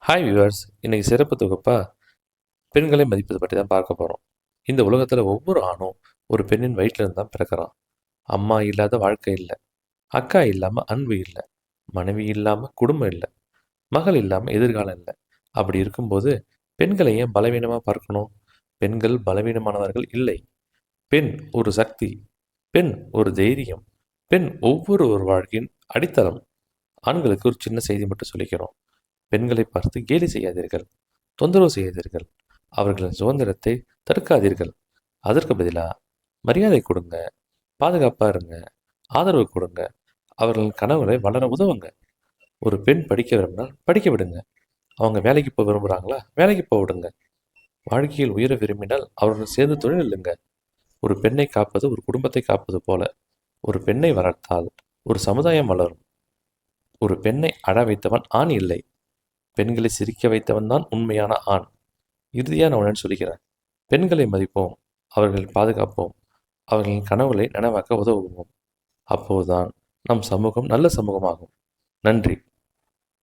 Hi viewers, இன்னைக்கு சிறப்பு தொகுப்பா பெண்களை மதிப்பது பற்றி தான் பார்க்க போகிறோம். இந்த உலகத்தில் ஒவ்வொரு ஆணும் ஒரு பெண்ணின் வயிற்றில் இருந்து தான் பிறக்கிறான். அம்மா இல்லாத வாழ்க்கை இல்லை, அக்கா இல்லாமல் அன்பு இல்லை, மனைவி இல்லாமல் குடும்பம் இல்லை, மகள் இல்லாமல் எதிர்காலம் இல்லை. அப்படி இருக்கும்போது பெண்களை ஏன் பலவீனமாக பார்க்கணும்? பெண்கள் பலவீனமானவர்கள் இல்லை. பெண் ஒரு சக்தி, பெண் ஒரு தைரியம், பெண் ஒரு வாழ்க்கையின் அடித்தளம். ஆண்களுக்கு ஒரு சின்ன செய்தி மட்டும் சொல்லிக்கிறோம். பெண்களை பார்த்து கேலி செய்யாதீர்கள், தொந்தரவு செய்யாதீர்கள், அவர்களின் சுதந்திரத்தை தடுக்காதீர்கள். அதற்கு பதிலாக மரியாதை கொடுங்க, பாதுகாப்பாக இருங்க, ஆதரவு கொடுங்க, அவர்களின் கனவுகளை வளர உதவுங்க. ஒரு பெண் படிக்க விரும்பினால் படிக்க விடுங்க. அவங்க வேலைக்கு போக விரும்புகிறாங்களா, வேலைக்கு போக விடுங்க. வாழ்க்கையில் உயர விரும்பினால் அவர்கள் சேர்ந்து தொழில் இல்லைங்க. ஒரு பெண்ணை காப்பது ஒரு குடும்பத்தை காப்பது போல. ஒரு பெண்ணை வளர்த்தால் ஒரு சமுதாயம் வளரும். ஒரு பெண்ணை அழ வைத்தவன் ஆண் இல்லை, பெண்களை சிரிக்க வைத்தவன் தான் உண்மையான ஆண். இறுதியாக நான் உடனே சொல்லிக்கிறேன். பெண்களை மதிப்போம், அவர்களை பாதுகாப்போம், அவர்களின் கனவுகளை நனவாக்க உதவுவோம். அப்போதுதான் நம் சமூகம் நல்ல சமூகமாகும். நன்றி.